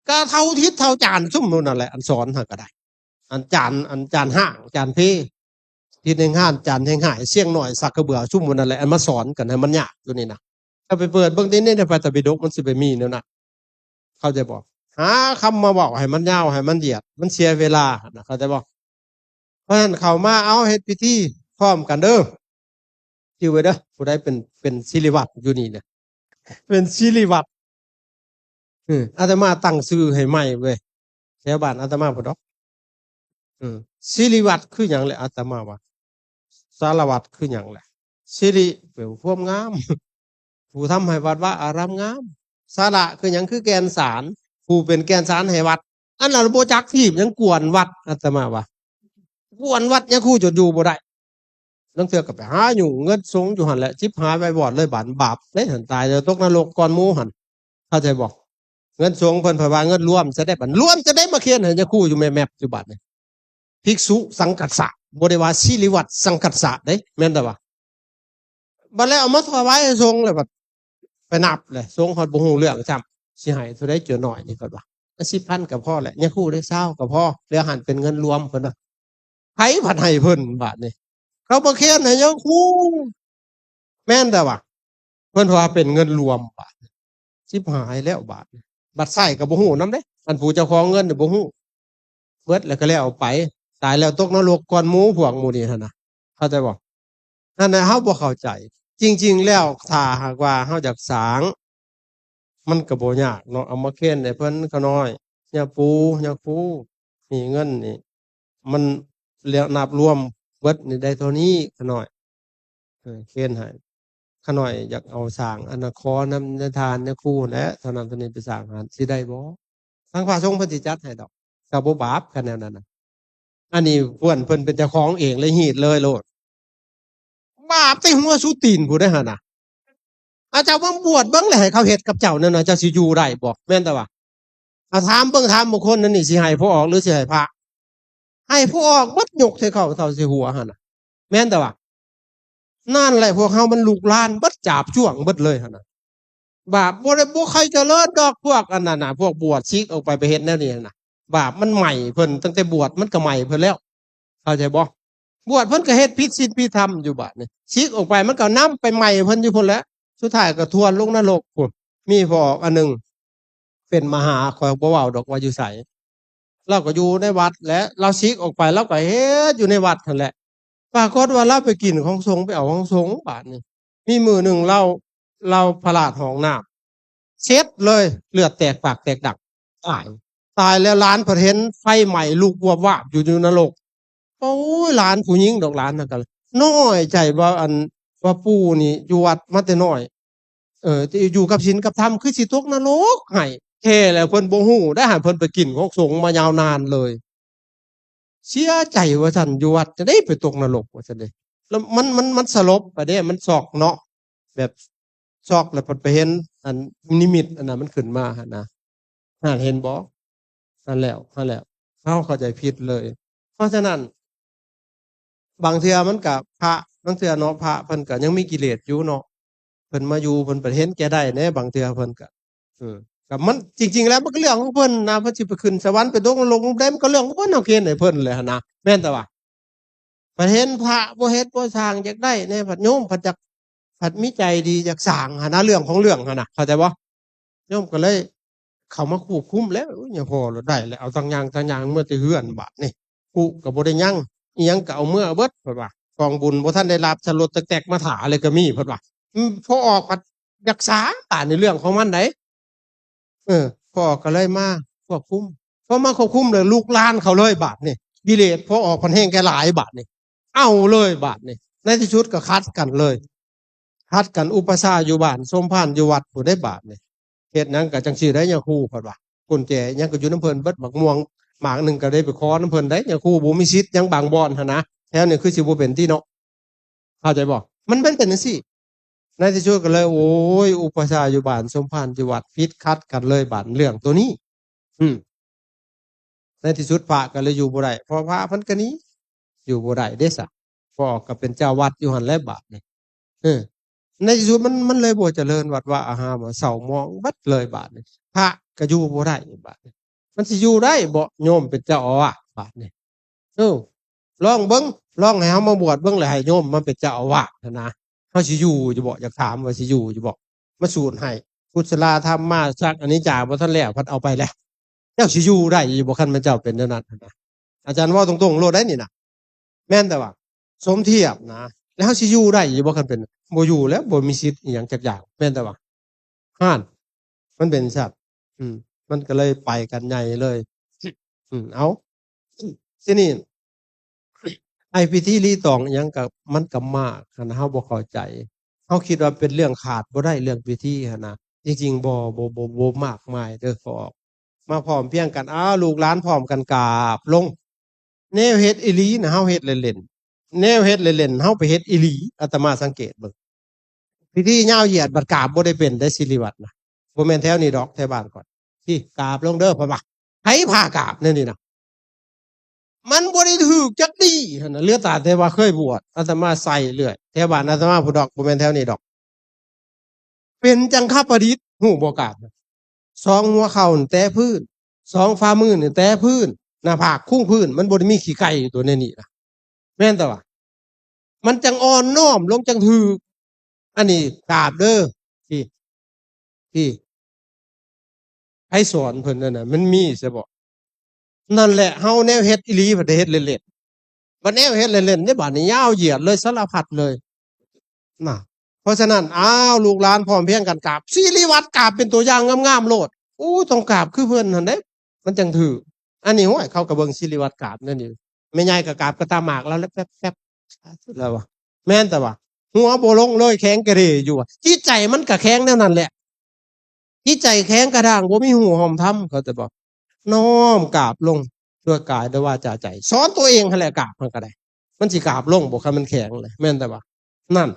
ก็เท่าทิศเท่าจานซุ่มนู่นนั่นแหละอันสอนหาก็ได้อันจานห้างจานเพทิศแห่งห้านจานแห่งหายเสี่ยงหน่อยสักกระเบือซุ่มนู่นนั่นแหละอันมาสอนกันให้มันยากตัวนี้นะถ้าไปเปิดเบื้องต้นในพระไตรปิฎกมันสิไปมีเนี่ยนะเขาจะบอกหาคำมาบอกให้มันยาวให้มันเหยียดมันเสียเวลานะเขาจะบอกเพราะฉะนั้นเขามาเอาเฮ็ดพิธีพร้อมกันเด้อชื่อไว้เด้อผู้ใดเป็นศิริวัตรอยู่นี่เนี่ยเป็นศิริวัตรอาตมาตั้งชื่อให้ใหม่เว้ยแถวบ้านอาตมาบ่ดอกศิริวัตรคือหยังแหละอาตมาว่าสารวัตรคือหยังแหละศิริแปลว่าความงามผู้ทำให้วัดว่าอารามงามสาระคือหยังคือแกนสารผู้เป็นแกนสารให้วัดอันนั้นบ่จักทีบยังกวนวัดอาตมาว่ากวนวัดยังคู่จดอยู่บ่ได้ลังเทื่อก็ไปหาอยู่เงินสงอยู่หั่นแหละจิบหายไปบอดเลยบาปเด้หั่นตายจะตกนรกก่อนหมู่หั่นเข้าใจบ่เงินสงเพิ่นว่าเงินรวมจะได้บัดรวมจะได้มาเขียนให้จะคู่อยู่แม่ๆอยู่บัดนี้ภิกษุสังกัสสะบ่ได้ว่าศิริวัตรสังกัสสะเด้แม่นแต่ว่าบัดแล้วเอามาถวายให้สงฆ์เลยบัดไปนับเลยสงฆ์ฮอดบ่ฮู้เรื่องจ้ำสิให้เท่าใดเจอน้อยนี่ก็ว่า10,000ก็พอแหละยังคู่ได้20ก็พอเหลือหันเป็นเงินรวมเพิ่นน่ะไผผัดให้เพิ่นบาดนี้เขาบ่เขียนให้ยังคู่แม่นแต่ว่าเพิ่นว่าเป็นเงินรวมบาดชิบหายแล้วบาดบัดใช้ก็บ่ฮู้นำเด้อันผู้เจ้าของเงินน่ะบ่ฮู้เบิดแล้วก็แล้วไปตายแล้วตกนรกก่อนหมู่พวกหมู่นี้หั่นน่ะเข้าใจบ่นั่นน่ะเฮาบ่เข้าใจจริงๆแล้วถ้าหากว่าเฮาอยากสร้างมันก็บ่ยากเนาะเอามาเขียนให้เพิ่นก็น้อยอย่าปูนี่เงินนี่มันแล้วนับรวมเบิดนี่ได้เท่านี้ก็น้อยเขียนให้ขาน้อยอยากเอาสร้างอันน่ะขอนำในทานในครูแหละเท่านั้นเท่านี้ไปสร้างหันสิได้บ่ทางพระสงฆ์เพิ่นสิจัดให้ดอกก็บ่บาปคะแนวนั้นน่ะอันนี้เพิ่นเป็นเจ้าของเองเลยฮีดเลยโลดบาปแต่หัวสุตีนผู้ใดหั่นน่ะอาเจ้ามาบวชเบิ่งแล้วให้เขาเฮ็ดกับเจ้านั่นน่ะเจ้าสิอยู่ได้บ่แม่นแต่ว่าถามเบิ่งถามบางคนนั่นนี่สิให้ผู้ออกหรือสิให้พระให้ผู้ออกบัดยกใส่เขาเท่าสิหัวหั่นน่ะแม่นแต่ว่านั่นแหละพวกเฮามันลูกหลานเบิดจาบจ้วงเบิดเลยหั่นน่ะบาปบ่ได้บ่ใครเจริญดอกพวกอันนั้นน่ะพวกบวชซิกออกไปเฮ็ดแนวนี้น่ะบาปมันใหม่เพิ่นตั้งแต่บวชมันก็ใหม่เพิ่นแล้วเข้าใจบ่บวชเพิ่นก็เฮ็ดผิดศีลผิดธรรมอยู่บัดนี้ซิกออกไปมันก็นำไปใหม่เพิ่นอยู่พุ่นแหล้วสุดท้ายก็ทวนลงนรกพุ่นมีพอออกอันนึงเป็นมหาข้อยบ่เว้าดอกว่าอยู่ไสเราก็อยู่ในวัดและเราซิกออกไปเราก็เฮ็ดอยู่ในวัดนั่นแหละปรากฏว่าเราไปกินของสงฆ์ไปเอาของสงฆ์บาดนี้มีมื้อนึงเราพลาดห้องน้ำเช็ดเลยเลือดแตกปากแตกดักตายแล้วหลานเพิ่นเห็นไฟไหม้ลุกวาบๆอยู่นรกโอ้ยหลานผู้หญิงดอกหลานนั่นก็น้อยใจว่าว่าปู่นี่อยู่วัดมาแต่น้อยที่อยู่กับศีลกับธรรมคือสิตกนรกให้แท้แล้วเพิ่นบ่ฮู้ได้หาเพิ่นไปกินของสงฆ์มายาวนานเลยเสียใจว่าซั่นอยู่วัดจะได้ไปตกนรกว่าซั่นเด้แล้วมันสลบไปเด้มันช็อกเนาะแบบช็อกแล้วเพิ่นไปเห็นอันนิมิตอันนั้นมันขึ้นมาหั่นนะเห็นบ่นั่นแล้วเฮาเข้าใจผิดเลยเพราะฉะนั้นบางเทื่อมันก็พระบางเทื่อเนาะพระเพิ่นก็ยังมีกิเลสอยู่เนาะเพิ่นมาอยู่เพิ่นไปเห็นแก่ได้แหน่บางเทื่อเพิ่นก็ก็มันจริงๆแล้วมันก็เรื่องของเพิ่นนะเพิ่นสิไปขึ้นสวรรค์ไปตกนรกได้มันก็เรื่องของเพิ่นเอาเขียนให้เพิ่นเลยหั่นนะแม่นแต่ว่าไปเห็นพระบ่เฮ็ดบ่สร้างอยากได้แหน่บัดโยมเพิ่นจักผัดมีใจดีอยากสร้างหั่นนะเรื่องของเรื่องหั่นน่ะเข้าใจบ่โยมก็เลยเข้ามาควบคุมแล้วอย่าพอแล้วได้แล้วเอาทั้งอย่างเมื่อแต่เฮือนบาดนี่กูก็บ่ได้ยังอิหยังก็เอาเมื่อเบิดเพิ่นว่ากองบุญบ่ทันได้รับสลดแตกๆมาถาเลยก็มีเพิ่นว่าพอออกก็อยากสร้างป่านในเรื่องของมันไดพ่อก็เลยมาควบคุมพอมาควบคุมเลยลูกหลานเขาเลยบาดนี่กิเลสพอออกพันแห้งแก่หลายบาดนี่เอาเลยบาดนี่ในที่สุดก็คัดกันเลยคัดกันอุปสาอยู่บ้านสมภารอยู่วัดผู้ได้บาดนี่เฮ็ดหยังก็จังซี่ได้ยาคูเพิ่นว่ากุญแจยังก็อยู่นำเพิ่นเบิดบักม่วงหมากนึงก็ได้ไปขอนำเพิ่นได้ยาคูบ่มีสิทธิ์ยังบางบ่อนหั่นนะแถวนี้คือสิบ่เป็นที่เนาะเข้าใจบ่มันเป็นจังซี่ในที่สุดก็เลยโอ้ยอุปสาอยู่บ้านสมภารอยู่วัดผิดคัดกันเลยบาดเรื่องตัวนี้ในที่สุดพระก็เลยอยู่บ่ได้เพราะพระเพิ่นก็หนีอยู่บ่ได้เด้ซะพ่อก็เป็นเจ้าวัดอยู่หั่นแหละบาดนี่ในที่สุดมันเลยบ่เจริญวัดว่าอาหารเศร้าหมองเบิดเลยบาดนี่พระ ก็อยู่บ่ได้บาดนี้มันสิอยู่ได้บ่โยมเป็นเจ้าอาวาสบาดนี้ลองเบิ่งลองให้เฮามาบวชเบิ่งแล้วให้โยมมาเป็นเจ้าอาวาสนะเฮาสิอยู่อยู่บ่อยากถามว่าสิอยู่อยู่บ่มาสูตรให้กุศลธรรมมาสักอันนี้จ่าบ่ทันแล้วพัดเอาไปแล้วเจ้าสิอยู่ได้อยู่บ่คันมันเจ้าเป็นแนวนั้นนะอาจารย์เว้าตรงๆโลดได้นี่น่ะแม่นแต่ว่าสมเทียบนะแล้วเฮาสิอยู่ได้อยู่บ่คันเป็นบ่อยู่แล้วบ่มีสิทธิ์อีหยังจักอย่างแม่นแต่ว่าห่านมันเป็นสัตว์มันก็เลยไปกันใหญ่เลยเอาทีนี้ไอ้พิธีรีตองอิหยังก็มันก็มากหั้นนะเฮาบ่เข้าใจเฮาคิดว่าเป็นเรื่องขาดบ่ได้เรื่องพิธีหั้นนะจริงๆบ่มากมายเด้อขอมาพร้อมเพรียงกันอ้าวลูกหลานพร้อมกันกราบลงแนวเฮ็ดอีหลีน่ะเฮาเฮ็ดเล่นๆแนวเฮ็ดเล่นๆเฮาไปเฮ็ดอีหลีอาตมาสังเกตเบิ่งพิธียาวเหยียดบัดกราบบ่ได้เป็นได้สิริวัตรนะบ่แม่นแถวนี้ดอกแถวบ้านก่อนที่กราบลงเด้อพ่อว่าไผพากราบแนวนี้น่ะมันบ่ได้ถูกจักดีหั่นน่ะเหลือแต่ว่าเคยบวชอาตมาใส่เรื่อยแถวบ้านอาตมาผู้ดอกบ่แม่นแถวนี้ดอกเป็นจังคประดิษฐ์ฮู้บ่กราบสองหัวเข่านี่แตะพื้นสองฝ่ามือนี่แตะพื้นหน้าผากคุ้งพื้นมันบ่ได้มีขี้ไก่อยู่ตัวในนี้น่ะแม่นแต่ว่ามันจังอ่อนน้อมลงจังถูกอันนี้กราบเด้อที่ให้สอนเพิ่นนั่นน่ะมันมีซะบ่นั่นแหละเฮาแนวเฮ็ดอีหลีบ่ได้เฮ็ดเล่นๆบ่แนวเฮ็ดเล่นๆในบัดนี้ยาวเหยียดเลยสารพัดเลยน่ะเพราะฉะนั้นอ้าวลูกหลานพร้อมเพรียงกันกราบศิริวัตรกราบเป็นตัวอย่างงามๆโลดต้องกราบคือเพิ่นหั่นเด้มันจังถูกอันนี้โอ้ยเขาก็เบิ่งศิริวัตรกราบนั่นนี่แม่ใหญ่ก็กราบก็ตาหมากแล้วแป๊บๆแล้วว่าแม่นแต่ว่าหัวบ่ลงเลยแข็งกระเร่อยู่จิตใจมันก็แข็งแนวนั้นแหละจิตใจแข็งกระด้างบ่มีหูหอมทำเขาจะบอกน้อมกราบลงด้วยกายด้วยวาจาใจสอนตัวเองหั่นแหละกราบมันก็ได้มันสิกราบลงบ่คันมันแข็งเลยแม่นแต่ว่านั่น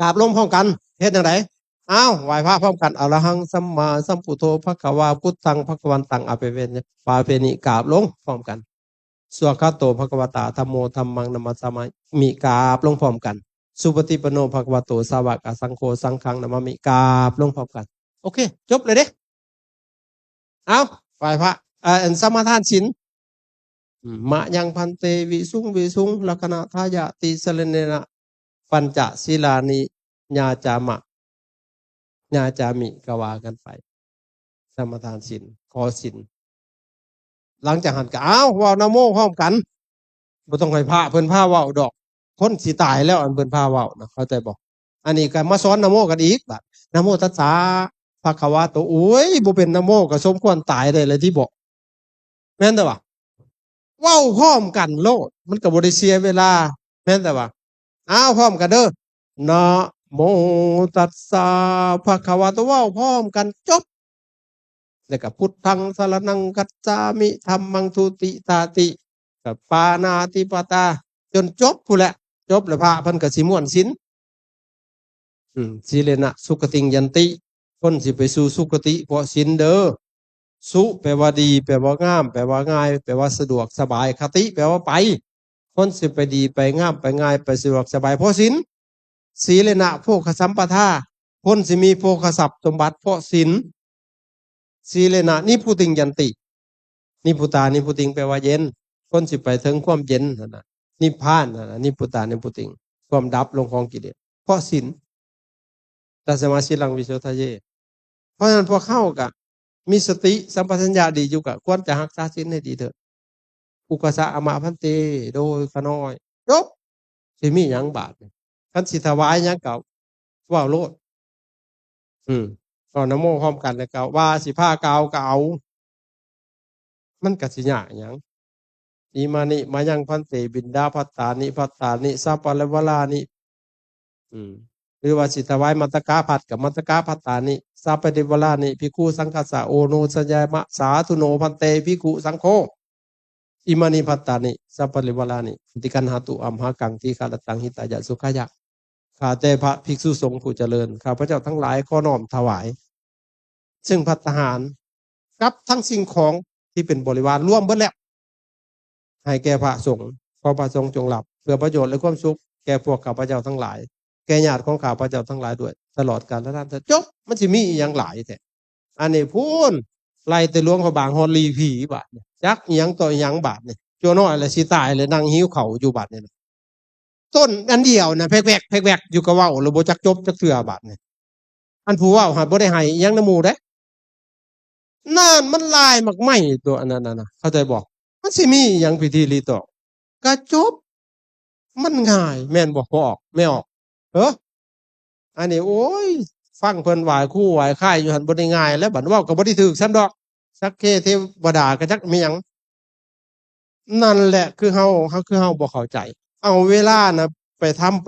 กราบลงพร้อมกันเฮ็ดจังไดอ้าวไหว้พระพร้อมกันอะระหังสัมมาสัมพุทโธภควาพุทธังภควันตังอภิเวนะปาเปนิกราบลงพร้อมกันสวากขาโตภควตาธัมโมธัมมังนัมมัสสามิกราบลงพร้อมกันสุปฏิปันโนภควโตสาวกสังโฆสังฆังนัมมิกราบลงพร้อมกันโอเคจบเลยเด้เอาไหว้พระสมาทานศีลมะยังพันเตวิสุงลักขณะทายาติสเลเนนะปัญจศีลานิญาจามะญาจามิก็ว่ากันไปสมาทานศีลขอศีลหลังจากหันก็อ้าวเว้านะโมพร้อมกันบ่ต้องให้พระเพิ่นพาเว้าดอกคนสิตายแล้วอันเพิ่นพาเว้านะเข้าใจบ่อันนี้ก็มาสอนนะโมกันอีกบัดนะโมตัสสะภะคะวะโตโอ้ยบ่เป็นนะโมก็สมควรตายได้เลยที่บอกแม่นแต่ว่าเว้าพร้อมกันโลดมันก็บ่ได้เสียเวลาแม่นแต่ว่าอ้าวพร้อมกันเด้อนะโมตัสสะภะคะวะโตเว้าพร้อมกันจบแล้วก็พุทธังสรณังคัจฉามิธัมมังทุติตาติกับปานาติปตาจนจบพู้นแหละจบแล้วพระเพิ่นก็สิม่วนศีลสีเลนะสุขติงยันติคนสิไปสู่สุคติเพราะศีลเด้อสุแปลว่าดีแปลว่างามแปลว่าง่ายแปลว่าสะดวกสบายคติแปลว่าไปคนสิไปดีไปงามไปง่ายไปสะดวกสบายเพราะศีลสีเลนะโภคสัมปทาคนสิมีโภคทรัพย์สมบัติเพราะศีลสีเลนะนิพุติงยันตินิพุตานิพุติงแปลว่าเย็นคนสิไปถึงความเย็นนั่นน่ะนิพพานนั่นน่ะนิพุตานิพุติงความดับลงของกิเลสเพราะศีลตัสมาศีลังวิโสทะเยเพราะฉะนั้นพวกเข้าก็มีสติสัมปชัญญะดีอยู่ก็ควรจะรักษาศีลให้ดีเถอะอุกสะอมะพันเตโดยขน้อยจบสิมีหยังบาปคันสิถวายหยังก็เว้าโลดก็นะโมพร้อมกันแล้วก็ว่าสิพากาวก็เอามันก็สิยากหยังอิมานิมายังพันเตบินดาภัตตานิสัพพะละวะลานิหรือว่าสิถวายมัตตกาภัตกับมัตตกาภัตตานิสัพพะเดวะลานิภิกขุสังฆัสสะโอโนสัญญามะสาธุโนพันเตภิกขุสังโฆอิมานิภัตตานิสัพพะเดวะลานิติกันหาตุอัมหากังทีฆาตตังหิตายะสุขายะข้าแต่พระภิกษุสงฆ์ผู้เจริญข้าพระเจ้าทั้งหลายขอน้อมถวายซึ่งภัตตาหารกับทั้งสิ่งของที่เป็นบริวารร่วมเบิดแล้วให้แก่พระสงฆ์ขอพระสงฆ์จงรับเพื่อประโยชน์และความสุขแก่พวกข้าพเจ้าทั้งหลายแก่ญาติของข้าพเจ้าทั้งหลายด้วยตลอดกาลนานจบมันสิมีอีหยังหลายแท้ อันนี้พูนไล่แต่หลวงพระบางฮอดลีผีบาดเนี่ยจักอิหยังต่ออิหยังบาดเนี่ยจัวน้อยแล้วสิตายเลยนั่งหิวข้าวอยู่บาดเนี่ยต้นอันเดียวนะแพกๆอยู่ก็เว้าแล้วบ่จักจบจักเทื่อบาดเนี่ยอันผู้เว้าหาบ่ได้ให้อิหยังนำหมู่เด้นั่นมันลายมักไหม้ตัวอันนั้นน่ะเข้าใจบ่มันสิมีอิหยังพิธีรีตองก็จบมันง่ายแม่นบ่พอออกไม่ออกเอออันนี้โอ้ยฟังเพิ่นไหว้ครูไหว้ค่ายอยู่หั่นบ่ได้ง่ายแล้วบัดเว้าก็บ่ได้ถูกซ้ำดอกสักเคเทวดาก็จักมีหยังนั่นแหละคือเฮาบ่เข้าใจเอาเวลาน่ะไปทำ